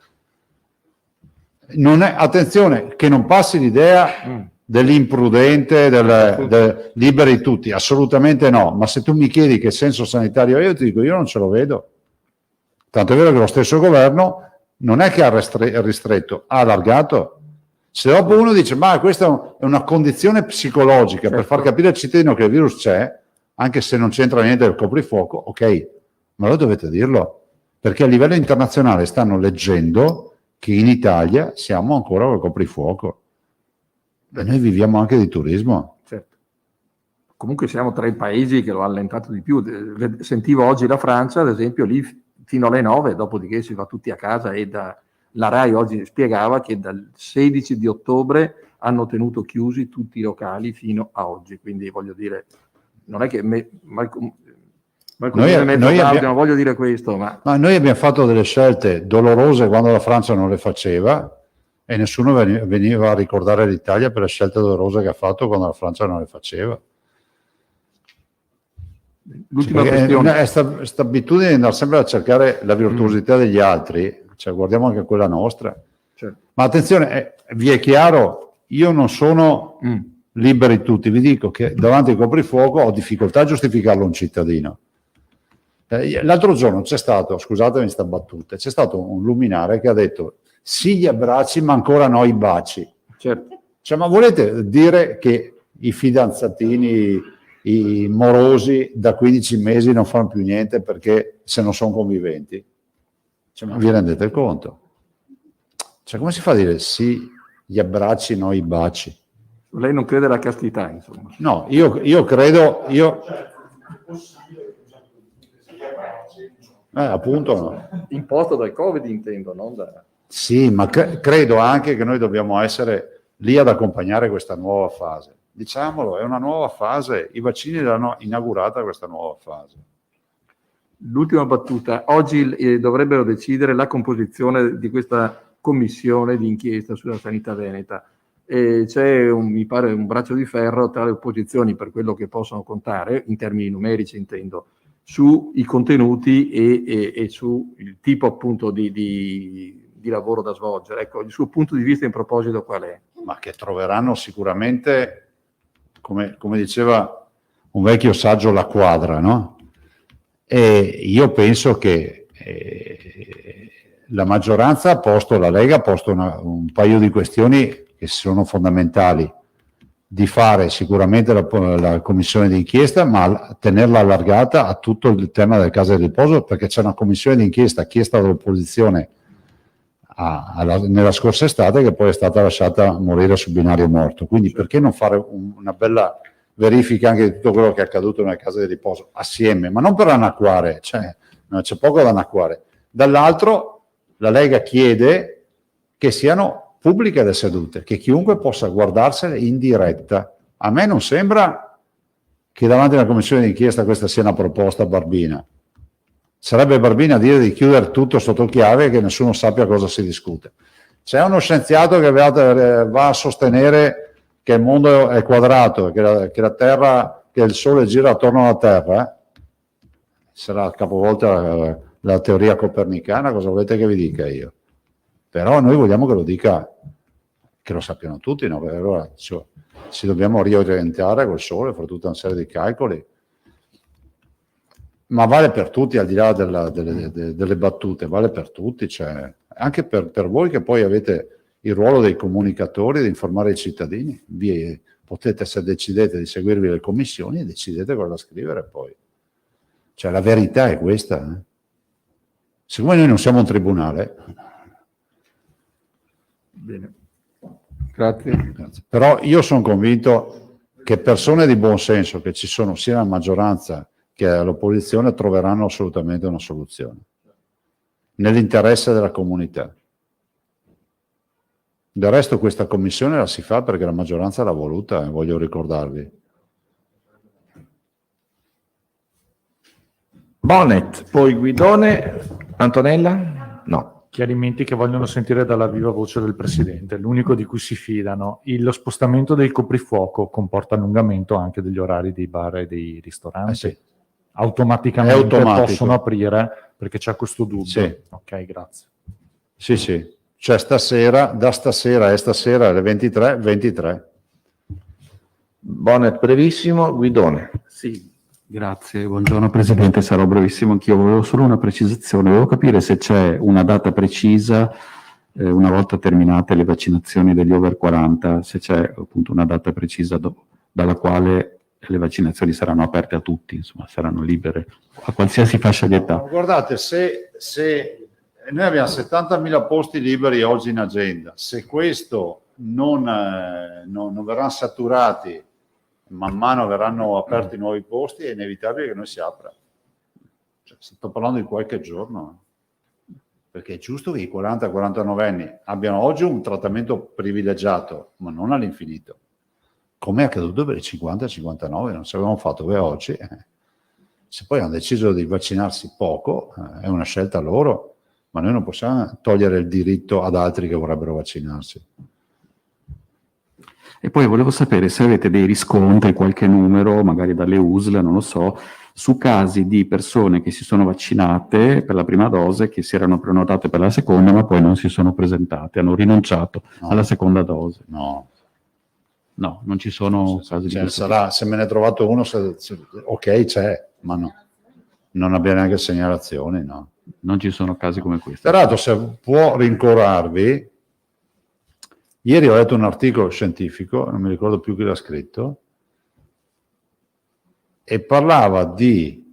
Non è, attenzione, che non passi l'idea dell'imprudente, del liberi tutti, assolutamente no, ma se tu mi chiedi che senso sanitario io ti dico, io non ce lo vedo. Tanto è vero che lo stesso governo non è che ha ristretto, ha allargato. Se dopo uno dice, ma questa è una condizione psicologica per far capire al cittadino che il virus c'è, anche se non c'entra niente del coprifuoco, ok, ma lo dovete dirlo, perché a livello internazionale stanno leggendo che in Italia siamo ancora col coprifuoco. E noi viviamo anche di turismo. Certo. Comunque siamo tra i paesi che lo ha allentato di più. Sentivo oggi la Francia, ad esempio, lì fino alle 9, dopodiché si va tutti a casa, e la RAI oggi spiegava che dal 16 di ottobre hanno tenuto chiusi tutti i locali fino a oggi, quindi voglio dire, non è che non voglio dire questo, ma noi abbiamo fatto delle scelte dolorose quando la Francia non le faceva, e nessuno veniva a ricordare l'Italia per le scelte dolorose che ha fatto quando la Francia non le faceva. l'ultima questione è questa abitudine di andare sempre a cercare la virtuosità degli altri, cioè guardiamo anche quella nostra. Certo. Ma attenzione, vi è chiaro io non sono liberi tutti, vi dico che davanti al coprifuoco ho difficoltà a giustificarlo a un cittadino. L'altro giorno c'è stato, scusatemi questa battuta, c'è stato un luminare che ha detto sì gli abbracci ma ancora no i baci. Certo. Cioè, ma volete dire che i fidanzatini, i morosi da 15 mesi non fanno più niente perché se non sono conviventi? Cioè, ma vi rendete conto? Cioè, come si fa a dire sì gli abbracci no i baci? Lei non crede alla castità, insomma. No, io credo, appunto no. Imposto dal Covid, intendo, non da... Sì, ma credo anche che noi dobbiamo essere lì ad accompagnare questa nuova fase. Diciamolo, è una nuova fase, i vaccini l'hanno inaugurata questa nuova fase. L'ultima battuta, oggi dovrebbero decidere la composizione di questa commissione di inchiesta sulla sanità veneta. C'è mi pare un braccio di ferro tra le opposizioni, per quello che possono contare, in termini numerici intendo, sui contenuti e su il tipo appunto di lavoro da svolgere. Ecco, il suo punto di vista in proposito qual è? Ma che troveranno sicuramente, come diceva un vecchio saggio, la quadra, no? E io penso che la maggioranza ha posto, la Lega ha posto un paio di questioni che sono fondamentali, di fare sicuramente la commissione d'inchiesta, ma tenerla allargata a tutto il tema delle case di riposo, perché c'è una commissione d'inchiesta chiesta dall'opposizione nella scorsa estate che poi è stata lasciata morire sul binario morto. Quindi perché non fare una bella verifica anche di tutto quello che è accaduto nelle case di riposo assieme, ma non per annacquare, cioè c'è poco da annacquare. Dall'altro la Lega chiede che siano pubbliche le sedute, che chiunque possa guardarsele in diretta. A me non sembra che davanti alla commissione d'inchiesta questa sia una proposta barbina. Sarebbe barbina a dire di chiudere tutto sotto chiave e che nessuno sappia cosa si discute. C'è uno scienziato che va a sostenere che il mondo è quadrato, che la Terra, che il Sole gira attorno alla Terra, sarà capovolta la teoria copernicana, cosa volete che vi dica io? Però noi vogliamo che lo dica, che lo sappiano tutti, no? Perché allora ci dobbiamo riorientare col Sole, fare tutta una serie di calcoli. Ma vale per tutti, al di là delle battute, vale per tutti, cioè, anche per voi che poi avete il ruolo dei comunicatori, di informare i cittadini. Potete, se decidete di seguirvi le commissioni, decidete cosa da scrivere poi. Cioè, la verità è questa. Siccome noi non siamo un tribunale... Bene, grazie. Però io sono convinto che persone di buon senso che ci sono sia nella maggioranza che all'opposizione troveranno assolutamente una soluzione nell'interesse della comunità. Del resto questa commissione la si fa perché la maggioranza l'ha voluta, voglio ricordarvi. Bonnet, poi Guidone, Antonella? No. Chiarimenti che vogliono sentire dalla viva voce del Presidente, l'unico di cui si fidano. Lo spostamento del coprifuoco comporta allungamento anche degli orari dei bar e dei ristoranti. Sì. Automaticamente È automatico. possono aprire perché c'è questo dubbio. Sì. Ok, grazie. Sì. Cioè da stasera alle 23. Bonnet brevissimo, Guidone. Sì, grazie. Buongiorno Presidente, sarò brevissimo anch'io. Volevo solo una precisazione. Volevo capire se c'è una data precisa, una volta terminate le vaccinazioni degli over 40, se c'è appunto una data precisa dalla quale le vaccinazioni saranno aperte a tutti, insomma, saranno libere a qualsiasi fascia di età. Guardate, se noi abbiamo 70.000 posti liberi oggi in agenda, se questo non verranno saturati, man mano verranno aperti nuovi posti, è inevitabile che noi si apra. Cioè, sto parlando di qualche giorno, perché è giusto che i 40-49 anni abbiano oggi un trattamento privilegiato, ma non all'infinito. Come è accaduto per i 50-59, non ci avevamo fatto che oggi. Se poi hanno deciso di vaccinarsi poco, è una scelta loro, ma noi non possiamo togliere il diritto ad altri che vorrebbero vaccinarsi. E poi volevo sapere se avete dei riscontri, qualche numero, magari dalle USL, non lo so, su casi di persone che si sono vaccinate per la prima dose, che si erano prenotate per la seconda, ma poi non si sono presentate, hanno rinunciato alla seconda dose. No, No, non ci sono casi di Cioè, questo sarà, se me ne è trovato uno, ok, c'è, ma no. Non abbiamo neanche segnalazioni, no. tipo. Non ci sono casi come questo. Peraltro, se può rincuorarvi, ieri ho letto un articolo scientifico, non mi ricordo più chi l'ha scritto, e parlava di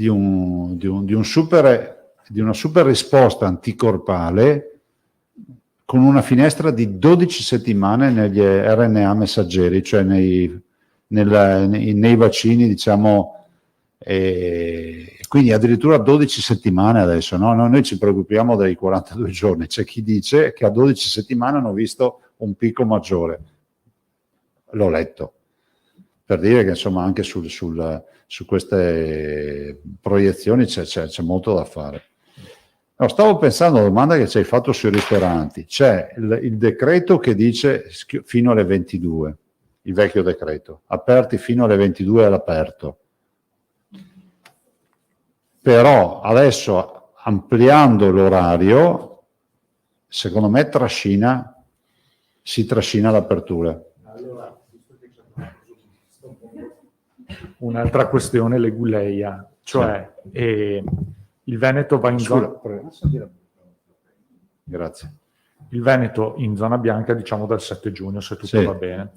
una super risposta anticorpale con una finestra di 12 settimane negli RNA messaggeri, cioè nei vaccini, diciamo, quindi addirittura 12 settimane adesso, no? Noi ci preoccupiamo dei 42 giorni, c'è chi dice che a 12 settimane hanno visto un picco maggiore. L'ho letto, per dire che insomma anche su queste proiezioni c'è molto da fare. No, stavo pensando alla domanda che ci hai fatto sui ristoranti. C'è il decreto che dice fino alle 22, il vecchio decreto, aperti fino alle 22 all'aperto. Però adesso, ampliando l'orario, secondo me si trascina l'apertura. Un'altra questione leguleia, cioè il Veneto va in zona... Grazie. Il Veneto in zona bianca, diciamo, dal 7 giugno, se tutto Sì. va bene.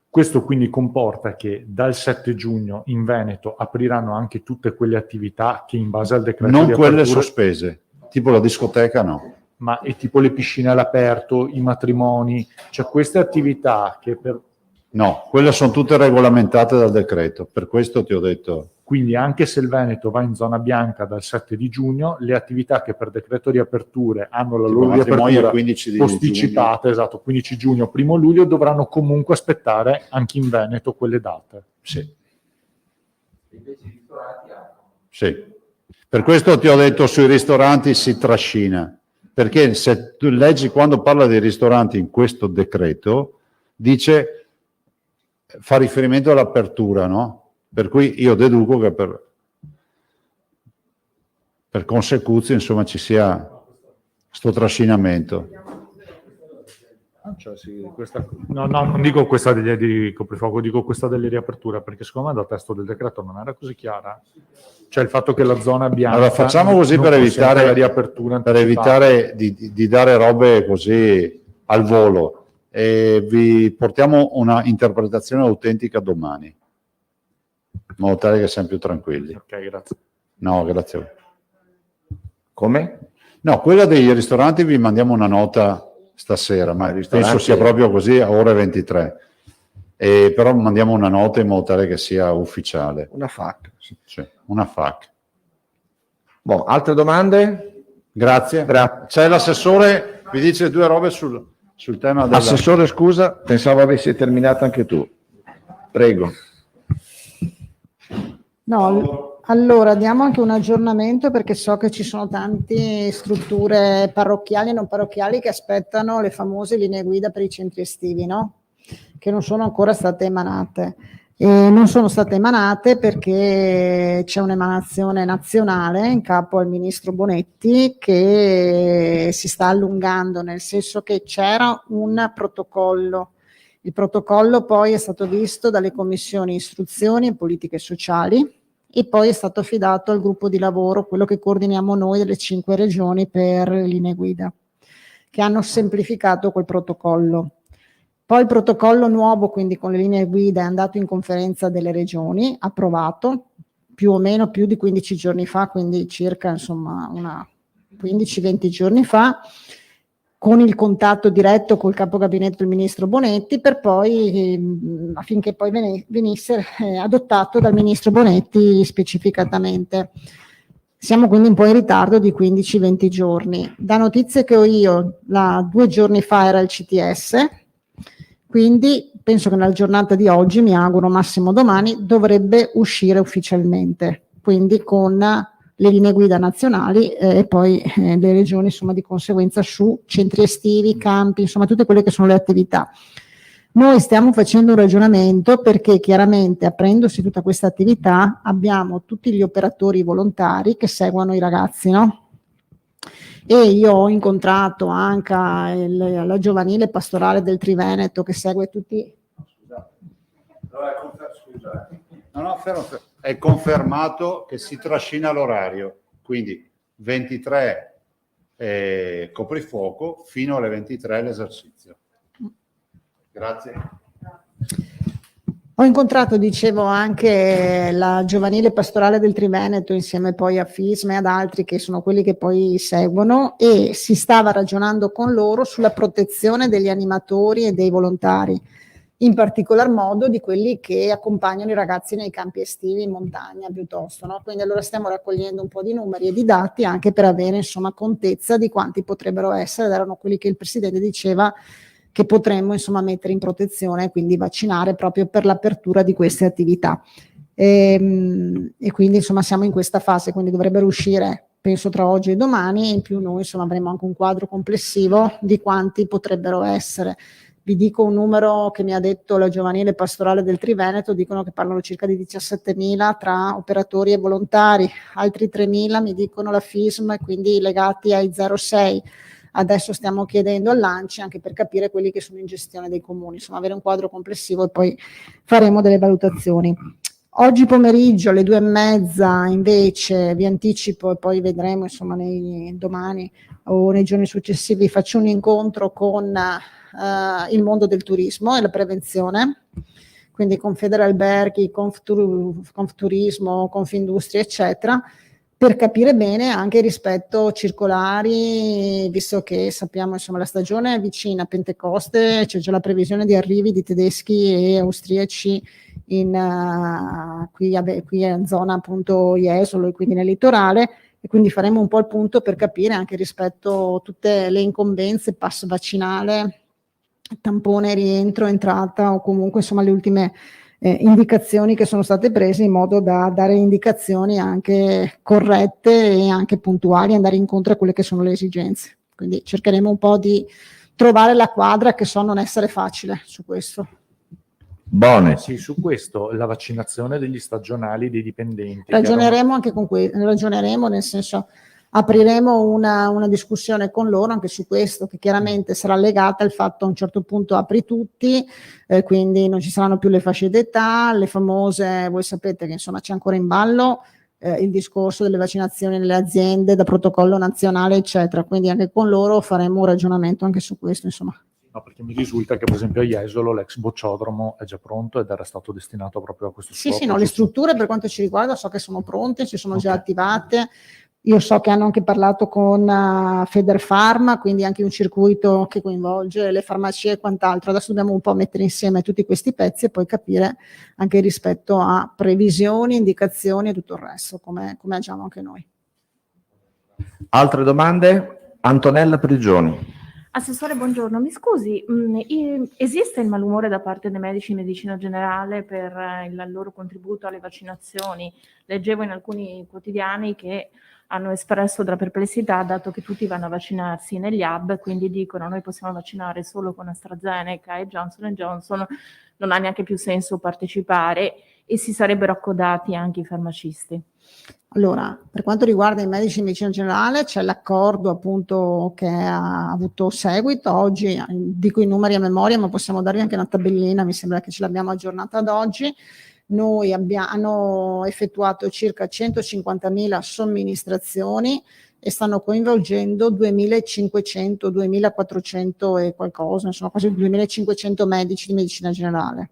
Questo quindi comporta che dal 7 giugno in Veneto apriranno anche tutte quelle attività che in base al decreto Non di quelle apertura, sospese, tipo la discoteca no. ma è tipo le piscine all'aperto, i matrimoni, cioè queste attività che per... No, quelle sono tutte regolamentate dal decreto, per questo ti ho detto. Quindi anche se il Veneto va in zona bianca dal 7 di giugno, le attività che per decreto di aperture hanno la Tipo loro matrimoni riapertura il 15 di posticipata, esatto, 15 giugno, 1 luglio, dovranno comunque aspettare anche in Veneto quelle date. Sì. Sì. Per questo ti ho detto sui ristoranti si trascina, perché se tu leggi quando parla dei ristoranti in questo decreto, fa riferimento all'apertura, no? Per cui io deduco che per consecuzione, insomma, ci sia sto trascinamento. Cioè, sì, no, non dico questa di coprifuoco, dico questa delle riaperture, perché secondo me dal testo del decreto non era così chiara. Cioè il fatto che la zona bianca... Allora facciamo così non per consente evitare, la riapertura per anticipata. evitare di dare robe così al volo. E vi portiamo una interpretazione autentica domani, in modo tale che siamo più tranquilli. Ok, grazie. No, grazie a voi. Come? No, quella dei ristoranti vi mandiamo una nota stasera, ma penso sia proprio così a ore 23. Però mandiamo una nota in modo tale che sia ufficiale. Una FAC. Sì, una FAC. Boh, altre domande? Grazie. C'è l'assessore, vi dice due robe sul tema della... Assessore, scusa, pensavo avessi terminato anche tu. Prego. No, allora diamo anche un aggiornamento perché so che ci sono tante strutture parrocchiali e non parrocchiali che aspettano le famose linee guida per i centri estivi, no? Che non sono ancora state emanate. E non sono state emanate perché c'è un'emanazione nazionale in capo al ministro Bonetti che si sta allungando, nel senso che c'era un protocollo. Il protocollo poi è stato visto dalle commissioni istruzioni e politiche sociali e poi è stato affidato al gruppo di lavoro, quello che coordiniamo noi delle 5 regioni per le linee guida, che hanno semplificato quel protocollo. Poi il protocollo nuovo, quindi con le linee guida, è andato in conferenza delle regioni, approvato più o meno più di 15 giorni fa, quindi circa insomma una 15-20 giorni fa, con il contatto diretto col capogabinetto del ministro Bonetti, per poi affinché poi venisse adottato dal ministro Bonetti specificatamente. Siamo quindi un po' in ritardo di 15-20 giorni. Da notizie che ho io, 2 giorni fa era il CTS, quindi penso che nella giornata di oggi, mi auguro massimo domani, dovrebbe uscire ufficialmente, quindi con le linee guida nazionali e poi le regioni insomma di conseguenza su centri estivi, campi, insomma tutte quelle che sono le attività. Noi stiamo facendo un ragionamento perché chiaramente aprendosi tutta questa attività abbiamo tutti gli operatori volontari che seguono i ragazzi, no? E io ho incontrato anche la giovanile pastorale del Triveneto che segue tutti Fermo. È confermato che si trascina l'orario, quindi 23 coprifuoco fino alle 23 l'esercizio. Grazie. Ho incontrato, dicevo, anche la giovanile pastorale del Triveneto insieme poi a FISM e ad altri che sono quelli che poi seguono, e si stava ragionando con loro sulla protezione degli animatori e dei volontari, in particolar modo di quelli che accompagnano i ragazzi nei campi estivi in montagna piuttosto, no? Quindi allora stiamo raccogliendo un po' di numeri e di dati anche per avere insomma contezza di quanti potrebbero essere, ed erano quelli che il Presidente diceva che potremmo insomma mettere in protezione, quindi vaccinare proprio per l'apertura di queste attività. E quindi insomma siamo in questa fase, quindi dovrebbero uscire penso tra oggi e domani, e in più noi insomma avremo anche un quadro complessivo di quanti potrebbero essere. Vi dico un numero che mi ha detto la giovanile pastorale del Triveneto, dicono che parlano circa di 17.000 tra operatori e volontari, altri 3.000 mi dicono la FISM, quindi legati ai 06. Adesso stiamo chiedendo all'ANCI anche per capire quelli che sono in gestione dei comuni, insomma avere un quadro complessivo e poi faremo delle valutazioni. Oggi pomeriggio alle 2:30 invece vi anticipo, e poi vedremo insomma domani o nei giorni successivi, faccio un incontro con il mondo del turismo e la prevenzione, quindi con Federalberghi, Confturismo, Confindustria eccetera, per capire bene anche rispetto circolari, visto che sappiamo insomma la stagione è vicina, Pentecoste, c'è già la previsione di arrivi di tedeschi e austriaci qui in zona appunto Jesolo e quindi nel litorale, e quindi faremo un po' il punto per capire anche rispetto a tutte le incombenze, pass vaccinale, tampone, rientro, entrata o comunque insomma le ultime indicazioni che sono state prese, in modo da dare indicazioni anche corrette e anche puntuali, andare incontro a quelle che sono le esigenze. Quindi cercheremo un po' di trovare la quadra, che so non essere facile su questo. Bone. Sì, su questo, la vaccinazione degli stagionali, dei dipendenti. Ragioneremo anche con ragioneremo, nel senso apriremo una discussione con loro anche su questo, che chiaramente sarà legata al fatto a un certo punto apri tutti, quindi non ci saranno più le fasce d'età, le famose, voi sapete che insomma c'è ancora in ballo il discorso delle vaccinazioni nelle aziende da protocollo nazionale eccetera, quindi anche con loro faremo un ragionamento anche su questo insomma. No, perché mi risulta che per esempio a Jesolo l'ex bocciodromo è già pronto ed era stato destinato proprio a questo scopo. Sì, no, le strutture per quanto ci riguarda so che sono pronte, ci sono già attivate. Io so che hanno anche parlato con Federfarma, quindi anche un circuito che coinvolge le farmacie e quant'altro. Adesso dobbiamo un po' mettere insieme tutti questi pezzi e poi capire anche rispetto a previsioni, indicazioni e tutto il resto, come agiamo anche noi. Altre domande? Antonella Prigioni. Assessore, buongiorno. Mi scusi, esiste il malumore da parte dei medici di medicina generale per il loro contributo alle vaccinazioni? Leggevo in alcuni quotidiani che hanno espresso della perplessità, dato che tutti vanno a vaccinarsi negli hub, quindi dicono noi possiamo vaccinare solo con AstraZeneca e Johnson & Johnson, non ha neanche più senso partecipare, e si sarebbero accodati anche i farmacisti. Allora, per quanto riguarda i medici di medicina generale, c'è l'accordo appunto che ha avuto seguito. Oggi dico i numeri a memoria, ma possiamo darvi anche una tabellina, mi sembra che ce l'abbiamo aggiornata ad oggi. Noi hanno effettuato circa 150.000 somministrazioni e stanno coinvolgendo 2.500, 2.400 e qualcosa, insomma quasi 2.500 medici di medicina generale.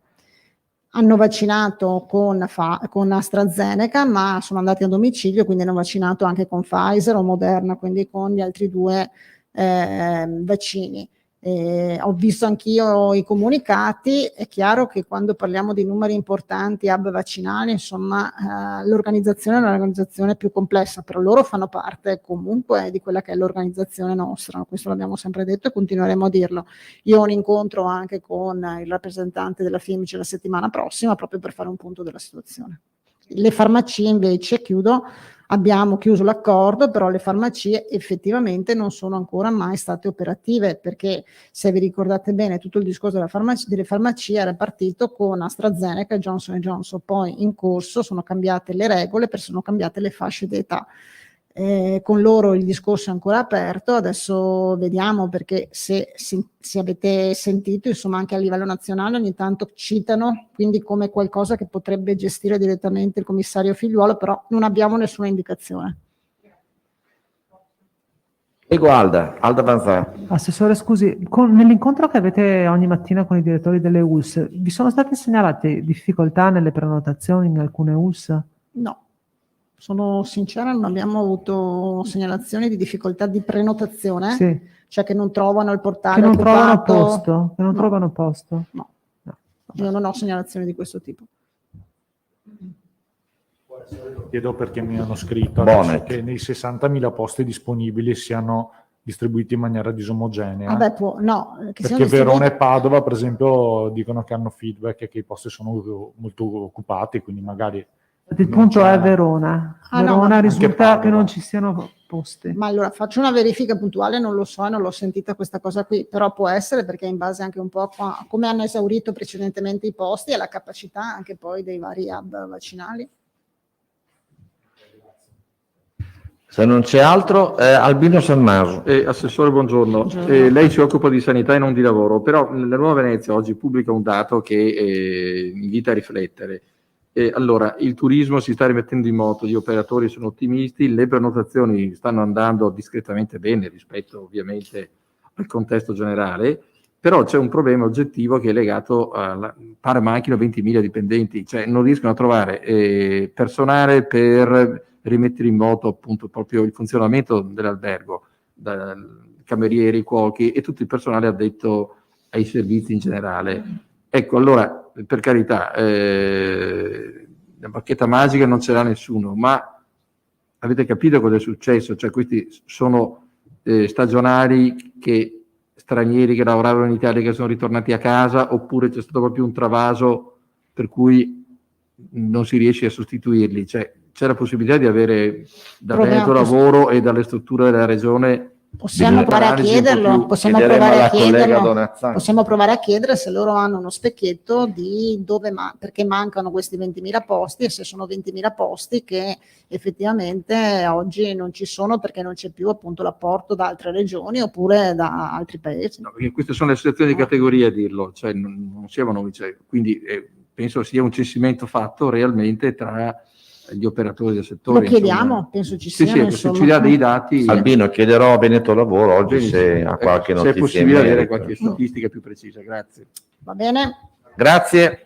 Hanno vaccinato con AstraZeneca, ma sono andati a domicilio, quindi hanno vaccinato anche con Pfizer o Moderna, quindi con gli altri due vaccini. Ho visto anch'io i comunicati. È chiaro che quando parliamo di numeri importanti, hub vaccinali, insomma, l'organizzazione è un'organizzazione più complessa, però loro fanno parte comunque di quella che è l'organizzazione nostra, questo l'abbiamo sempre detto e continueremo a dirlo. Io ho un incontro anche con il rappresentante della FIMC la settimana prossima, proprio per fare un punto della situazione. Le farmacie invece, abbiamo chiuso l'accordo, però le farmacie effettivamente non sono ancora mai state operative, perché se vi ricordate bene tutto il discorso delle farmacie era partito con AstraZeneca e Johnson & Johnson, poi in corso sono cambiate le regole, sono cambiate le fasce d'età. Con loro il discorso è ancora aperto, adesso vediamo, perché se avete sentito, insomma, anche a livello nazionale ogni tanto citano, quindi come qualcosa che potrebbe gestire direttamente il commissario Figliuolo, però non abbiamo nessuna indicazione. Prego Alda Banzà. Assessore, scusi, nell'incontro che avete ogni mattina con i direttori delle ULS, vi sono state segnalate difficoltà nelle prenotazioni in alcune ULS? No, sono sincera, non abbiamo avuto segnalazioni di difficoltà di prenotazione, Sì, cioè che non trovano il portale che non trovano occupato. posto, che non No. trovano posto. No. No. Io non ho segnalazioni di questo tipo. Chiedo perché mi hanno scritto Bonnet. adesso che nei 60.000 posti disponibili siano distribuiti in maniera disomogenea. Vabbè, no, che siano Perché Verona distribuiti- e Padova, per esempio, dicono che hanno feedback e che i posti sono molto occupati, quindi magari Il punto è Verona. Ah, no, Verona ma- risulta Anche Padova. che non ci siano posti. Ma allora faccio una verifica puntuale, non lo so, non l'ho sentita questa cosa qui, però può essere, perché in base anche un po' a come hanno esaurito precedentemente i posti e alla capacità anche poi dei vari hub vaccinali. Se non c'è altro, Albino Sammaso. Assessore, buongiorno. Buongiorno. Lei si occupa di sanità e non di lavoro, però la Nuova Venezia oggi pubblica un dato che invita a riflettere. Allora, il turismo si sta rimettendo in moto, gli operatori sono ottimisti, le prenotazioni stanno andando discretamente bene rispetto ovviamente al contesto generale, però c'è un problema oggettivo che è legato pare manchino 20.000 dipendenti, cioè non riescono a trovare personale per rimettere in moto appunto proprio il funzionamento dell'albergo, camerieri, cuochi e tutto il personale addetto ai servizi in generale. Ecco, allora, per carità, la bacchetta magica non ce l'ha nessuno, ma avete capito cosa è successo? Cioè questi sono stagionali stranieri che lavoravano in Italia che sono ritornati a casa, oppure c'è stato proprio un travaso per cui non si riesce a sostituirli? Cioè, c'è la possibilità di avere da Veneto Lavoro e dalle strutture della regione. Possiamo provare a chiederlo, possiamo chiederemo provare a alla collega chiederlo. Donazzani. Possiamo provare a chiedere se loro hanno uno specchietto di dove perché mancano questi 20.000 posti, e se sono 20.000 posti che effettivamente oggi non ci sono perché non c'è più appunto l'apporto da altre regioni oppure da altri paesi. No, perché queste sono le associazioni di categoria a dirlo, cioè non siamo noi, cioè, quindi penso sia un censimento fatto realmente tra gli operatori del settore. Lo chiediamo, insomma. penso ci Sì, siano. sì, se ci dà dei dati. Albino, chiederò a Veneto Lavoro oggi Benissimo. se ha qualche Se notizia è possibile in avere merito. qualche statistica più precisa, grazie. Va bene? Grazie.